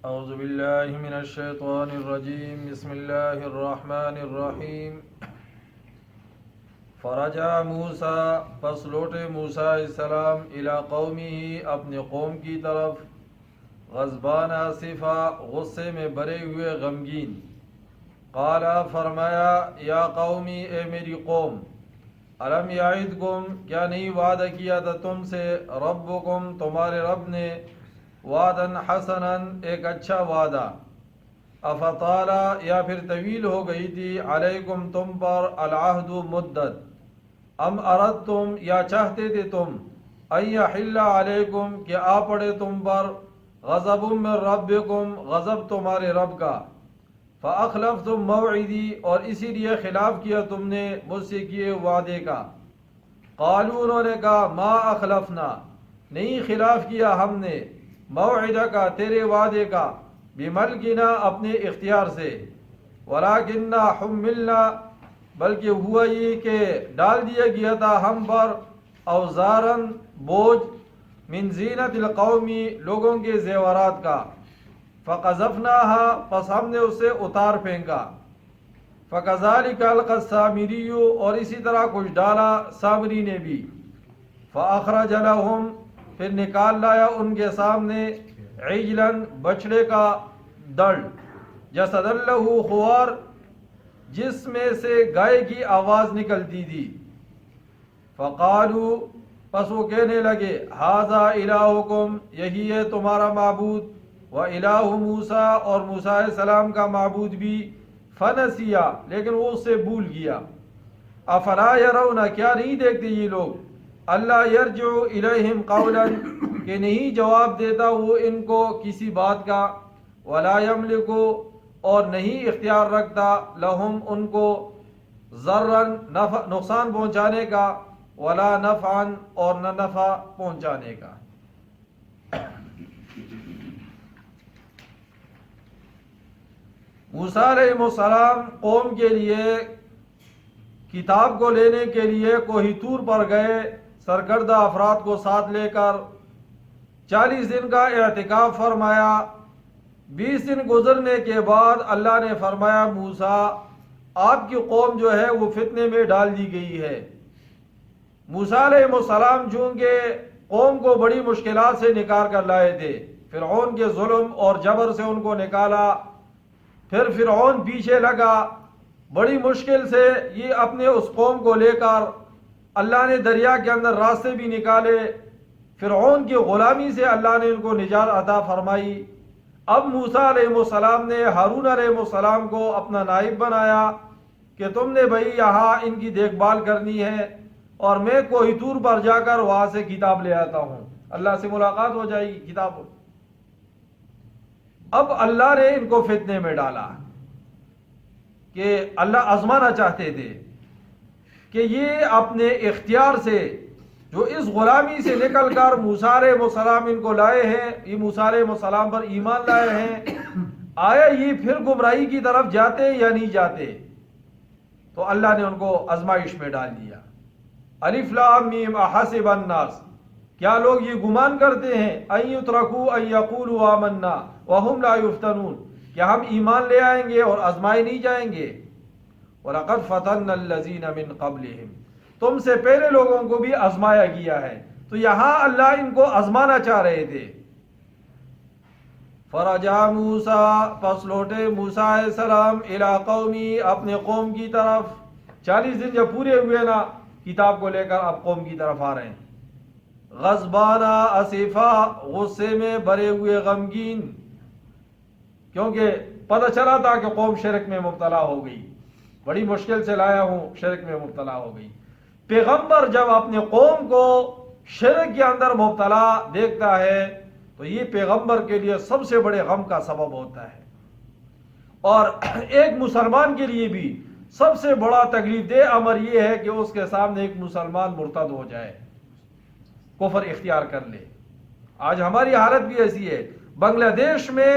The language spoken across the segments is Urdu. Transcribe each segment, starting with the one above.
اعوذ باللہ من الشیطان الرجیم بسم اللہ الرحمن الرحیم فرجع موسیٰ پس لوٹے موسیٰ علیہ السلام الی قومہ اپنے قوم کی طرف غضبان آصفا غصے میں بھرے ہوئے غمگین قالا فرمایا یا قومی اے میری قوم الم یعدکم کیا نہیں وعدہ کیا تھا تم سے ربکم تمہارے رب نے وعدن حسنن ایک اچھا وعدہ افطالا یا پھر طویل ہو گئی تھی علیکم تم پر العہد مدت ام اردتم یا چاہتے تھے تم ان یحل علیکم کہ آ پڑے تم پر غضب من ربکم غضب تمہارے رب کا فاخلفتم موعدی اور اسی لیے خلاف کیا تم نے مجھ سے کیے وعدے کا قالوا انہوں نے کہا ما اخلفنا نہیں خلاف کیا ہم نے موعدہ کا تیرے وعدے کا بملکنا اپنے اختیار سے ولکننا حملنا بلکہ ہوا یہ کہ ڈال دیا گیا تھا ہم پر اوزارن بوجھ من زینت القومی لوگوں کے زیورات کا فقذفناها پس ہم نے اسے اتار پھینکا فکذالک القی السامری اور اسی طرح کچھ ڈالا سامری نے بھی فاخرج لهم پھر نکال لایا ان کے سامنے عجلاً بچڑے کا دڑ جسد لہ خوار جس میں سے گائے کی آواز نکلتی تھی فقالوا پس وہ کہنے لگے ھذا الہکم یہی ہے تمہارا معبود و الہ موسیٰ اور موسیٰ علیہ السلام کا معبود بھی فنسیا لیکن وہ اس سے بھول گیا افلا یرون کیا نہیں دیکھتے یہ لوگ اللہ یرجع الیہم قولا کہ نہیں جواب دیتا وہ ان کو کسی بات کا ولا یملک اور نہیں اختیار رکھتا لہم ان کو ضررا نقصان پہنچانے کا ولا نفعا اور نہ نفع پہنچانے کا۔ موسیٰ علیہ السلام قوم کے لیے کتاب کو لینے کے لیے کوہ طور پر گئے سرکردہ افراد کو ساتھ لے کر 40 دن کا اعتکاف فرمایا۔ 20 دن گزرنے کے بعد اللہ نے فرمایا موسیٰ آپ کی قوم جو ہے وہ فتنے میں ڈال دی گئی ہے۔ موسیٰ علیہ السلام چونکہ قوم کو بڑی مشکلات سے نکال کر لائے تھے، فرعون کے ظلم اور جبر سے ان کو نکالا، پھر فرعون پیچھے لگا، بڑی مشکل سے یہ اپنے اس قوم کو لے کر اللہ نے دریا کے اندر راستے بھی نکالے، فرعون کی غلامی سے اللہ نے ان کو نجات عطا فرمائی۔ اب موسیٰ علیہ السلام نے ہارون علیہ السلام کو اپنا نائب بنایا کہ تم نے بھائی یہاں ان کی دیکھ بھال کرنی ہے اور میں کوہ طور پر جا کر وہاں سے کتاب لے آتا ہوں، اللہ سے ملاقات ہو جائے گی کتاب۔ اب اللہ نے ان کو فتنے میں ڈالا کہ اللہ آزمانا چاہتے تھے کہ یہ اپنے اختیار سے جو اس غلامی سے نکل کر موسیٰ علیہ السلام ان کو لائے ہیں، یہ موسیٰ علیہ السلام پر ایمان لائے ہیں، آیا یہ پھر گمراہی کی طرف جاتے یا نہیں جاتے؟ تو اللہ نے ان کو آزمائش میں ڈال دیا۔ الف لام میم احسب الناس کیا لوگ یہ گمان کرتے ہیں ان یترکوا ان یقولوا آمنا وہم لا یفتنون کہ ہم ایمان لے آئیں گے اور آزمائے نہیں جائیں گے؟ وَلَقَدْ فَتَنَّا الَّذِينَ مِن قَبْلِهِمْ تم سے پہلے لوگوں کو بھی آزمایا گیا ہے، تو یہاں اللہ ان کو آزمانا چاہ رہے تھے۔ فرجع موسیٰ پس لوٹے موسیٰ علیہ السلام الی قومی اپنے قوم کی طرف۔ 40 دن جب پورے ہوئے نا کتاب کو لے کر اب قوم کی طرف آ رہے ہیں، غضبانہ اسفا غصے میں بھرے ہوئے غمگین، کیونکہ پتہ چلا تھا کہ قوم شرک میں مبتلا ہو گئی، بڑی مشکل سے لایا ہوں شرک میں مبتلا ہو گئی۔ پیغمبر جب اپنے قوم کو شرک کے اندر مبتلا دیکھتا ہے تو یہ پیغمبر کے لیے سب سے بڑے غم کا سبب ہوتا ہے، اور ایک مسلمان کے لیے بھی سب سے بڑا تکلیف دہ امر یہ ہے کہ اس کے سامنے ایک مسلمان مرتد ہو جائے، کفر اختیار کر لے۔ آج ہماری حالت بھی ایسی ہے، بنگلہ دیش میں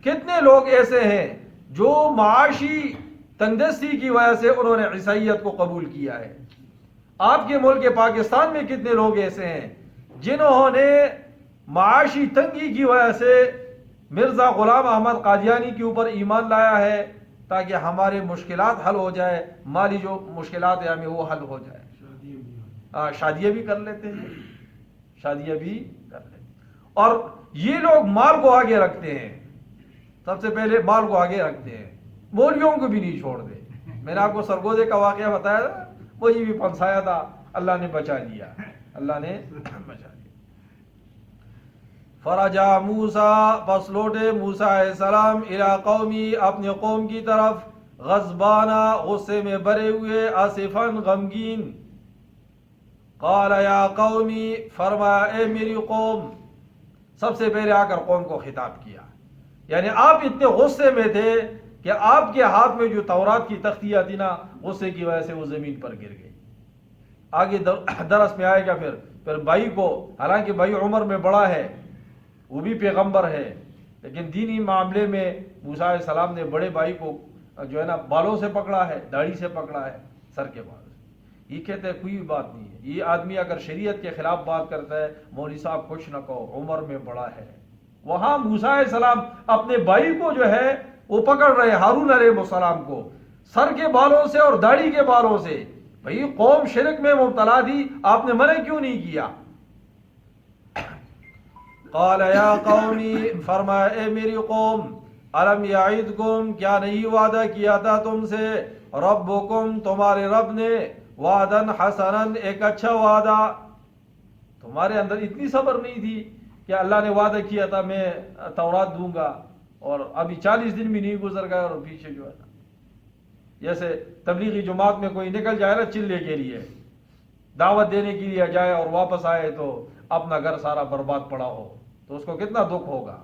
کتنے لوگ ایسے ہیں جو معاشی تنگدستی کی وجہ سے انہوں نے عیسائیت کو قبول کیا ہے۔ آپ کے ملک پاکستان میں کتنے لوگ ایسے ہیں جنہوں نے معاشی تنگی کی وجہ سے مرزا غلام احمد قادیانی کے اوپر ایمان لایا ہے تاکہ ہمارے مشکلات حل ہو جائے، مالی جو مشکلات ہیں ہمیں وہ حل ہو جائے۔ شادیاں بھی کر لیتے ہیں، شادیاں بھی کر لیتے ہیں، اور یہ لوگ مال کو آگے رکھتے ہیں، سب سے پہلے مال کو آگے رکھتے ہیں، مولویوں کو بھی نہیں چھوڑتے۔ میں نے آپ کو سرگوزے کا واقعہ بتایا تھا، وہی بھی پھنسایا تھا، اللہ نے بچا لیا، اللہ نے بچا لیا۔ فرجع موسیٰ، پس لوٹے موسیٰ علیہ السلام الی قومی، اپنے قوم کی طرف، غضبانہ، غصے میں بھرے ہوئے، آصفاً، غمگین۔ قال یا قومی، فرمایا اے میری قوم، سب سے پہلے آ کر قوم کو خطاب کیا، یعنی آپ اتنے غصے میں تھے کہ آپ کے ہاتھ میں جو تورات کی تختیاں تھی نا، غصے کی وجہ سے وہ زمین پر گر گئی۔ آگے درس میں آئے گا پھر بھائی کو، حالانکہ بھائی عمر میں بڑا ہے، وہ بھی پیغمبر ہے، لیکن دینی معاملے میں موسیٰ علیہ السلام نے بڑے بھائی کو جو ہے نا بالوں سے پکڑا ہے، داڑھی سے پکڑا ہے، سر کے بالوں سے۔ یہ کہتے ہیں کوئی بات نہیں ہے، یہ آدمی اگر شریعت کے خلاف بات کرتا ہے، مولوی صاحب کچھ نہ کہو، عمر میں بڑا ہے۔ وہاں موسیٰ علیہ السلام اپنے بھائی کو جو ہے وہ پکڑ رہے، ہارون علیہ السلام کو، سر کے بالوں سے اور داڑھی کے بالوں سے۔ بھئی قوم شرک میں مبتلا تھی، آپ نے منع کیوں نہیں کیا؟ قال یا قومی، فرمایا اے میری قوم، الم یعدکم، کیا نہیں وعدہ کیا تھا تم سے، ربکم، تمہارے رب نے، وعدن حسنن، ایک اچھا وعدہ۔ تمہارے اندر اتنی صبر نہیں تھی کہ اللہ نے وعدہ کیا تھا میں تورات دوں گا، اور ابھی 40 دن بھی نہیں گزر گئے اور پیچھے جو ہے نا، جیسے تبلیغی جماعت میں کوئی نکل جائے نا چلے کے لیے، دعوت دینے کے لیے جائے اور واپس آئے تو اپنا گھر سارا برباد پڑا ہو، تو اس کو کتنا دکھ ہوگا۔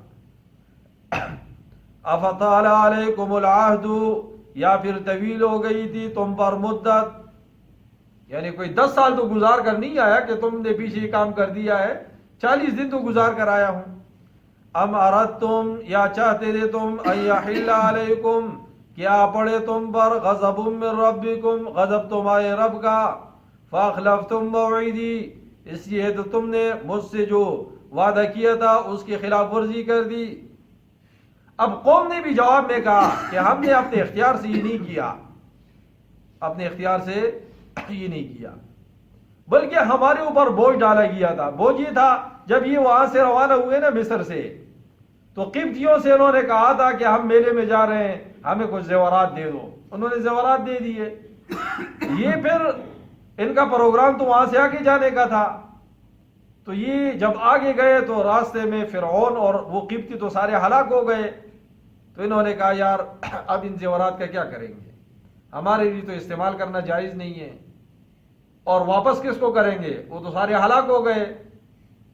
افطال علیکم العہد، یا پھر طویل ہو گئی تھی تم پر مدت، یعنی کوئی 10 سال تو گزار کر نہیں آیا کہ تم نے پیچھے کام کر دیا ہے، 40 دن تو گزار کر آیا ہوں۔ ام اردتم، یا چاہتے تھے تم، ان یحل علیکم، کیا پڑے تم پر، غضب من ربکم، غضب تمہارے رب کا، فاخلفتم موعدی، اس لیے تو تم نے مجھ سے جو وعدہ کیا تھا اس کی خلاف ورزی کر دی۔ اب قوم نے بھی جواب میں کہا کہ ہم نے اپنے اختیار سے یہ نہیں کیا، اپنے اختیار سے یہ نہیں کیا، بلکہ ہمارے اوپر بوجھ ڈالا گیا تھا۔ بوجھ یہ تھا جب یہ وہاں سے روانہ ہوئے نا مصر سے، تو قبطیوں سے انہوں نے کہا تھا کہ ہم میلے میں جا رہے ہیں، ہمیں کچھ زیورات دے دو، انہوں نے زیورات دے دیے۔ یہ پھر ان کا پروگرام تو وہاں سے آگے جانے کا تھا، تو یہ جب آگے گئے تو راستے میں فرعون اور وہ قبطی تو سارے ہلاک ہو گئے، تو انہوں نے کہا یار اب ان زیورات کا کیا کریں گے، ہمارے لیے تو استعمال کرنا جائز نہیں ہے، اور واپس کس کو کریں گے، وہ تو سارے ہلاک ہو گئے،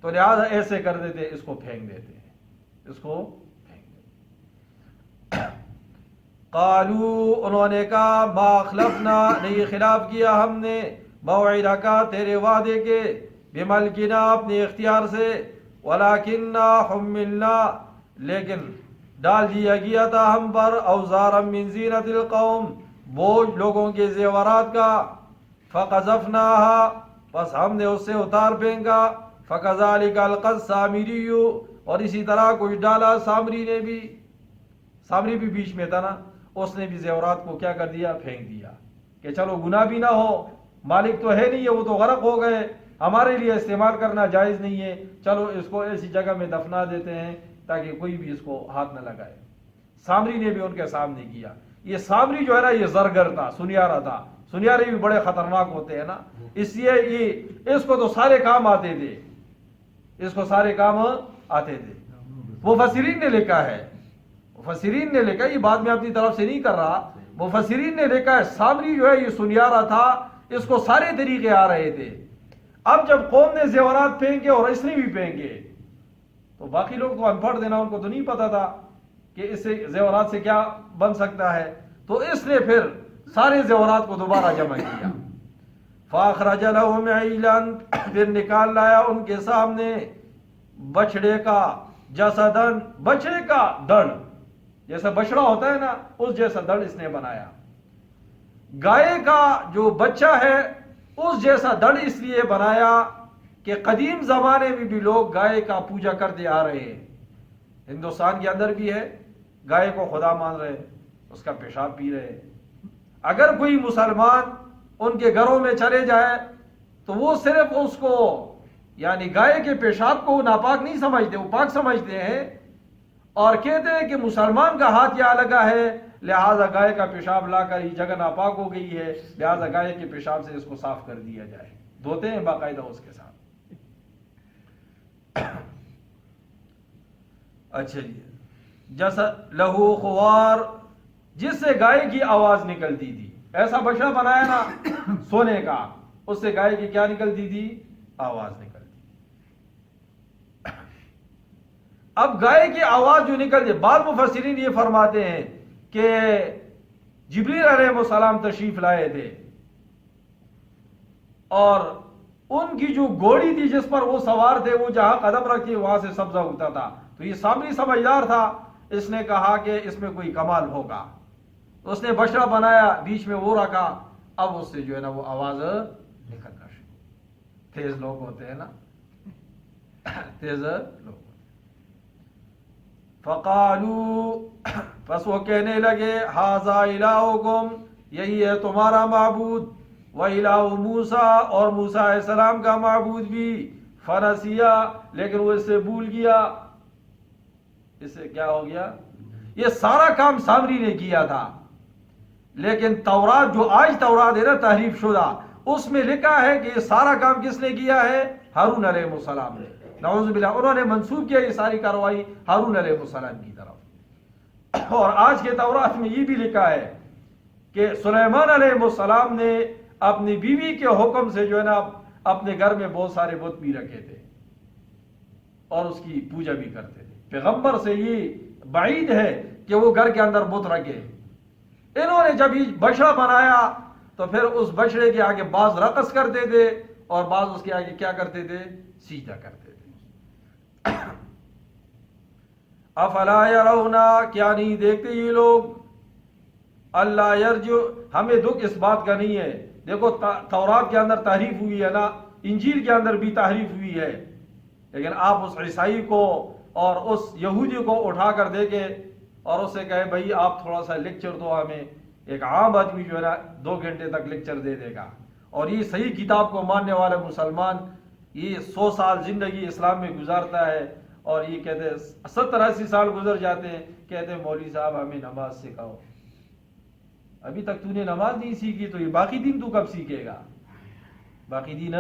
تو لہٰذا ایسے کر دیتے، اس کو پھینک دیتے ہیں، اس کو پھینک دیتے۔ قالوا، انہوں نے کہا، ما اخلفنا، نہیں خلاف کیا ہم نے، موعدک، تیرے وعدے کے، بملکنا، اپنے اختیار سے، ولکننا حملنا، لیکن ڈال دیا گیا تھا ہم پر، اوزارا من زینت القوم، بوجھ لوگوں کے زیورات کا، فقذفناها، پس ہم نے اس سے اتار پھینکا، فکذالک القی السامری، اور اسی طرح کچھ ڈالا سامری نے بھی، سامری بھی بیچ میں تھا نا، اس نے بھی زیورات کو کیا کر دیا، پھینک دیا، کہ چلو گناہ بھی نہ ہو، مالک تو ہے نہیں ہے، وہ تو غرق ہو گئے، ہمارے لیے استعمال کرنا جائز نہیں ہے، چلو اس کو ایسی جگہ میں دفنا دیتے ہیں تاکہ کوئی بھی اس کو ہاتھ نہ لگائے۔ سامری نے بھی ان کے سامنے کیا۔ یہ سامری جو ہے نا، یہ زرگر تھا، سنیارا تھا، سنیارے بھی بڑے خطرناک ہوتے ہیں نا، اس لیے یہ اس کو تو سارے کام آتے تھے، اس کو سارے کام آتے تھے۔ مفسرین نے لکھا ہے، مفسرین نے لکھا، یہ بات میں اپنی طرف سے نہیں کر رہا، مفسرین نے لکھا ہے سامری جو ہے یہ سنیارا تھا، اس کو سارے طریقے آ رہے تھے۔ اب جب قوم نے زیورات پھینکے اور اس نے بھی پھینکے، تو باقی لوگ تو ان پڑھ دینا، ان کو تو نہیں پتا تھا کہ اس سے زیورات سے کیا بن سکتا ہے، تو اس نے پھر سارے زیورات کو دوبارہ جمع کیا۔ فاخرج لهم عیلا، پھر نکال لایا ان کے سامنے بچڑے کا، جسدن، بچڑے کا دڑ، جیسا بچڑا ہوتا ہے نا اس جیسا دڑ اس نے بنایا، گائے کا جو بچہ ہے اس جیسا دڑ اس لیے بنایا کہ قدیم زمانے میں بھی لوگ گائے کا پوجا کرتے آ رہے ہیں، ہندوستان کے اندر بھی ہے، گائے کو خدا مان رہے، اس کا پیشاب پی رہے۔ اگر کوئی مسلمان ان کے گھروں میں چلے جائے تو وہ صرف اس کو یعنی گائے کے پیشاب کو ناپاک نہیں سمجھتے، وہ پاک سمجھتے ہیں، اور کہتے ہیں کہ مسلمان کا ہاتھ یہاں لگا ہے لہذا گائے کا پیشاب لا کر یہ جگہ ناپاک ہو گئی ہے، لہذا گائے کے پیشاب سے اس کو صاف کر دیا جائے، دھوتے ہیں باقاعدہ اس کے ساتھ۔ اچھا جی، جیسا لہو خوار، جس سے گائے کی آواز نکلتی تھی، ایسا بچڑا بنایا نا سونے کا، اس سے گائے کی کیا نکلتی تھی؟ آواز نکلتی۔ اب گائے کی آواز جو نکلتی، بعض مفسرین یہ فرماتے ہیں کہ جبریل علیہ السلام تشریف لائے تھے اور ان کی جو گھوڑی تھی جس پر وہ سوار تھے وہ جہاں قدم رکھتی وہاں سے سبزہ اگتا تھا، تو یہ سامری سمجھدار تھا، اس نے کہا کہ اس میں کوئی کمال ہوگا، اس نے بچڑا بنایا، بیچ میں وہ رکھا، اب اس سے جو ہے نا وہ آواز نکلنا شروع۔ تیز لوگ ہوتے ہیں نا، تیز لوگ۔ فقالو، پس وہ کہنے لگے، ھذا الہکم، یہی ہے تمہارا معبود، وَإِلَٰهُ مُوسَىٰ، اور موسیٰ علیہ السلام کا معبود بھی، فنسیا، لیکن وہ اس سے بھول گیا۔ اس سے کیا ہو گیا؟ یہ سارا کام سامری نے کیا تھا، لیکن تورات جو آج تورات ہے نا تحریف شدہ، اس میں لکھا ہے کہ یہ سارا کام کس نے کیا ہے؟ ہارون علیہ السلام نے، نعوذ باللہ، انہوں نے منسوب کیا یہ ساری کارروائی ہارون علیہ السلام کی طرف۔ اور آج کے تورات میں یہ بھی لکھا ہے کہ سلیمان علیہ السلام نے اپنی بیوی کے حکم سے جو ہے نا اپنے گھر میں بہت سارے بت بھی رکھے تھے اور اس کی پوجا بھی کرتے تھے۔ پیغمبر سے یہ بعید ہے کہ وہ گھر کے اندر بت رکھے۔ انہوں نے جب یہ بچڑا بنایا تو پھر اس بچڑے کے آگے بعض رقص کرتے تھے اور بعض اس کے آگے کیا کرتے تھے؟ سجدہ کرتے تھے۔ افلا یرون، کیا نہیں دیکھتے یہ لوگ؟ اللہ یرجو، ہمیں دکھ اس بات کا نہیں ہے، دیکھو تورات کے اندر تحریف ہوئی ہے نا، انجیل کے اندر بھی تحریف ہوئی ہے، لیکن آپ اس عیسائی کو اور اس یہودی کو اٹھا کر دیکھیں اور اس سے کہے بھائی آپ تھوڑا سا لیکچر دو ہمیں، ایک عام آدمی جو ہے نا 2 گھنٹے تک لیکچر دے دے گا، اور یہ صحیح کتاب کو ماننے والا مسلمان یہ 100 سال زندگی اسلام میں گزارتا ہے اور یہ کہتے ہیں 70-80 سال گزر جاتے ہیں، کہتے ہیں مولوی صاحب ہمیں نماز سکھاؤ۔ ابھی تک تو نے نماز نہیں سیکھی تو یہ باقی دین تو کب سیکھے گا؟ باقی دین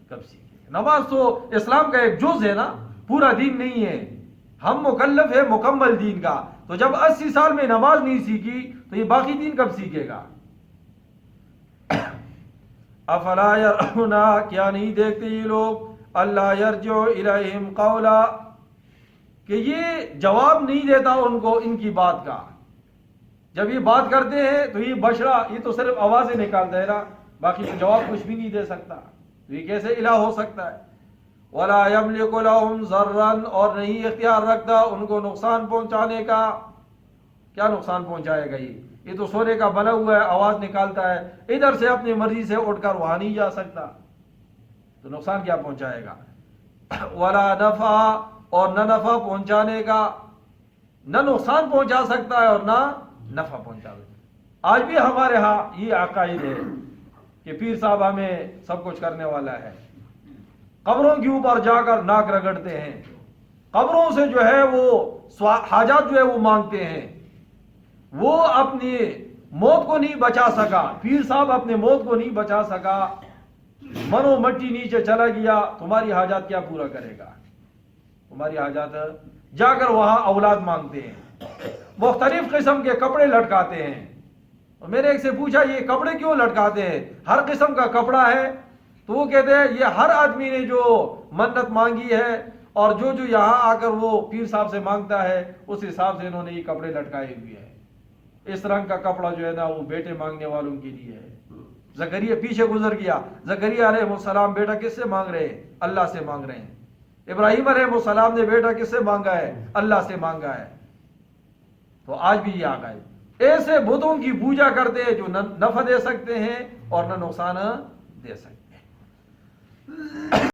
کب سیکھے گا؟ نماز تو اسلام کا ایک جز ہے نا، پورا دین نہیں ہے، ہم مکلف ہے مکمل دین کا، تو جب 80 سال میں نماز نہیں سیکھی تو یہ باقی دین کب سیکھے گا؟ افلا یرون، کیا نہیں دیکھتے یہ لوگ؟ اللہ یرجع الیہم قولا، کہ یہ جواب نہیں دیتا ان کو ان کی بات کا، جب یہ بات کرتے ہیں تو یہ بچڑا یہ تو صرف آوازیں نکالتا ہے نا، باقی تو جواب کچھ بھی نہیں دے سکتا، تو یہ کیسے الہ ہو سکتا ہے؟ ولا یملک لهم ضرا، اور نہیں اختیار رکھتا ان کو نقصان پہنچانے کا۔ کیا نقصان پہنچائے گا یہ تو سونے کا بنا ہوا ہے، آواز نکالتا ہے، ادھر سے اپنی مرضی سے اٹھ کر وہاں نہیں جا سکتا، تو نقصان کیا پہنچائے گا؟ ولا نفع، اور نہ نفع پہنچانے کا، نہ نقصان پہنچا سکتا ہے اور نہ نفع پہنچا سکتا ہے۔ آج بھی ہمارے ہاں یہ عقائد ہے کہ پیر صاحب ہمیں سب کچھ کرنے والا ہے، قبروں کے اوپر جا کر ناک رگڑتے ہیں، قبروں سے جو ہے وہ حاجات جو ہے وہ مانگتے ہیں، وہ اپنی موت کو نہیں بچا سکا، پیر صاحب اپنے موت کو نہیں بچا سکا، منو مٹی نیچے چلا گیا، تمہاری حاجات کیا پورا کرے گا؟ تمہاری حاجات جا کر وہاں اولاد مانگتے ہیں، مختلف قسم کے کپڑے لٹکاتے ہیں۔ اور میں نے ایک سے پوچھا یہ کپڑے کیوں لٹکاتے ہیں؟ ہر قسم کا کپڑا ہے، تو وہ کہتے ہیں یہ ہر آدمی نے جو منت مانگی ہے اور جو یہاں آ کر وہ پیر صاحب سے مانگتا ہے اس حساب سے انہوں نے یہ کپڑے لٹکائے ہوئے ہیں۔ اس رنگ کا کپڑا جو ہے نا وہ بیٹے مانگنے والوں کے لیے ہے۔ زکریا پیچھے گزر گیا، زکریا علیہ السلام بیٹا کس سے مانگ رہے ہیں؟ اللہ سے مانگ رہے ہیں۔ ابراہیم علیہ السلام نے بیٹا کس سے مانگا ہے؟ اللہ سے مانگا ہے۔ تو آج بھی یہ آ گئے ایسے بتوں کی پوجا کرتے ہیں جو نہ نفع دے سکتے ہیں اور نہ نقصان دے سکتے ہیں۔